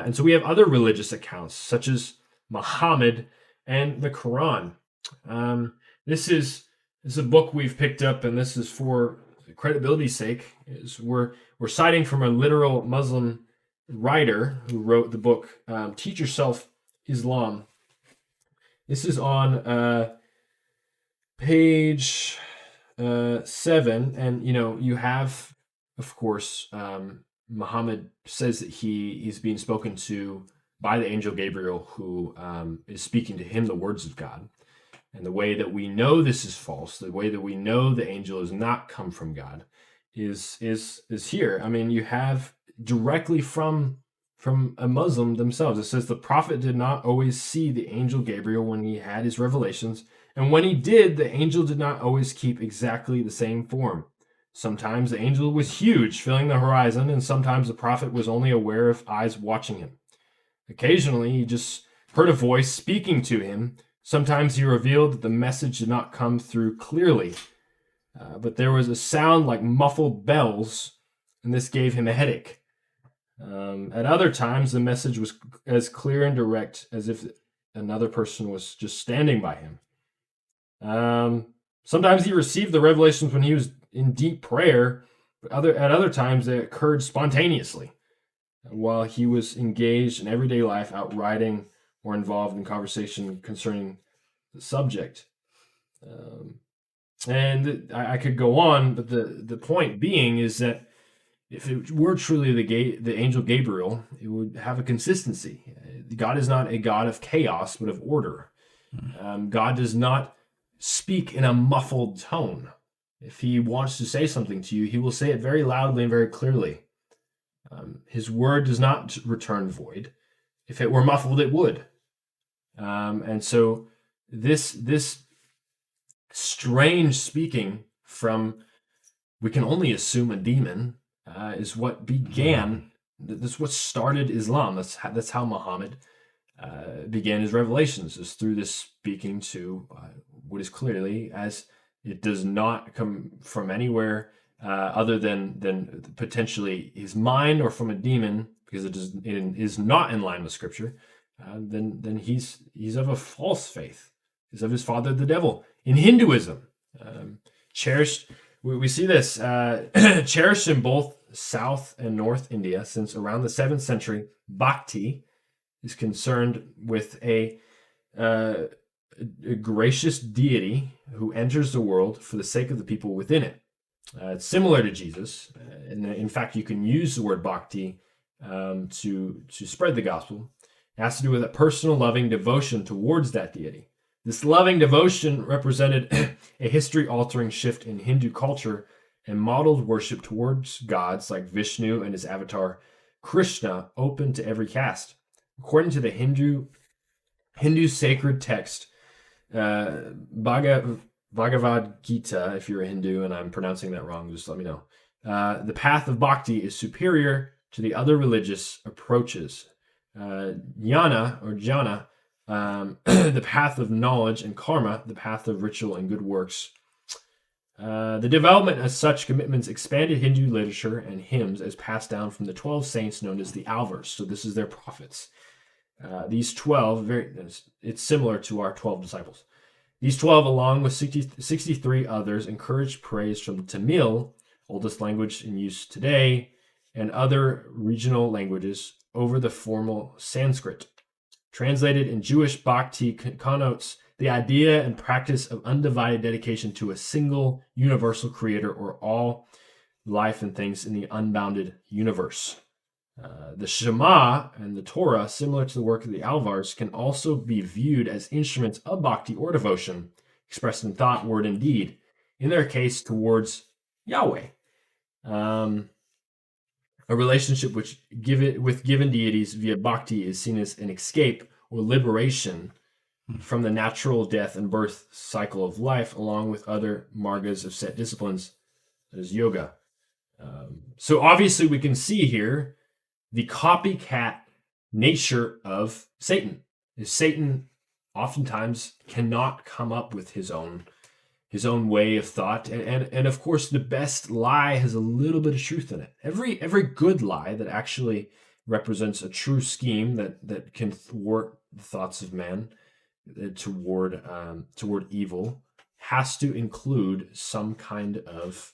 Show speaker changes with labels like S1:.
S1: And so we have other religious accounts, such as Muhammad and the Quran. This is a book we've picked up, and this is for credibility's sake. We're citing from a literal Muslim writer who wrote the book Teach Yourself Islam. This is on page 7, and you have, of course, Muhammad says that he's being spoken to by the angel Gabriel, who is speaking to him the words of God. And the way that we know this is false, the way that we know the angel has not come from God, is here. I mean, you have directly from a Muslim themselves. It says the prophet did not always see the angel Gabriel when he had his revelations, and when he did, the angel did not always keep exactly the same form. Sometimes the angel was huge, filling the horizon, and sometimes the prophet was only aware of eyes watching him. Occasionally, he just heard a voice speaking to him. Sometimes he revealed that the message did not come through clearly, but there was a sound like muffled bells, and this gave him a headache. At other times, the message was as clear and direct as if another person was just standing by him. Sometimes he received the revelations when he was in deep prayer, but at other times they occurred spontaneously while he was engaged in everyday life, out riding or involved in conversation concerning the subject. And I could go on, but the point being is that if it were truly the angel Gabriel, it would have a consistency. God is not a God of chaos, but of order. God does not speak in a muffled tone. If he wants to say something to you, he will say it very loudly and very clearly. His word does not return void. If it were muffled, it would. And so this strange speaking from, we can only assume, a demon, is what began. That's what started Islam. That's how Muhammad began his revelations, is through this speaking to what is clearly, as it does not come from anywhere other than potentially his mind or from a demon, because it is not in line with Scripture. Then he's of a false faith. He's of his father, the devil. In Hinduism, cherished, we see this cherished in both South and North India since around the 7th century. Bhakti is concerned with a gracious deity who enters the world for the sake of the people within it. It's similar to Jesus, and in fact, you can use the word bhakti to spread the gospel. It has to do with a personal, loving devotion towards that deity. This loving devotion represented a history-altering shift in Hindu culture and modeled worship towards gods like Vishnu and his avatar Krishna, open to every caste. According to the Hindu sacred text, Bhagavad Gita, if you're a Hindu and I'm pronouncing that wrong, just let me know. The path of bhakti is superior to the other religious approaches. Jnana, the path of knowledge, and karma, the path of ritual and good works. The development of such commitments expanded Hindu literature and hymns as passed down from the 12 saints known as the Alvars. So this is their prophets. These 12, it's similar to our 12 disciples. These 12, along with 63 others, encouraged praise from Tamil, oldest language in use today, and other regional languages over the formal Sanskrit. Translated in Jewish, bhakti connotes the idea and practice of undivided dedication to a single universal creator or all life and things in the unbounded universe. The Shema and the Torah, similar to the work of the Alvars, can also be viewed as instruments of bhakti or devotion, expressed in thought, word, and deed, in their case towards Yahweh. A relationship with given deities via bhakti is seen as an escape or liberation from the natural death and birth cycle of life, along with other margas of set disciplines, that is yoga. So obviously we can see here the copycat nature of Satan. Satan oftentimes cannot come up with his own way of thought, and of course the best lie has a little bit of truth in it. Every good lie that actually represents a true scheme that can thwart the thoughts of man toward evil, has to include some kind of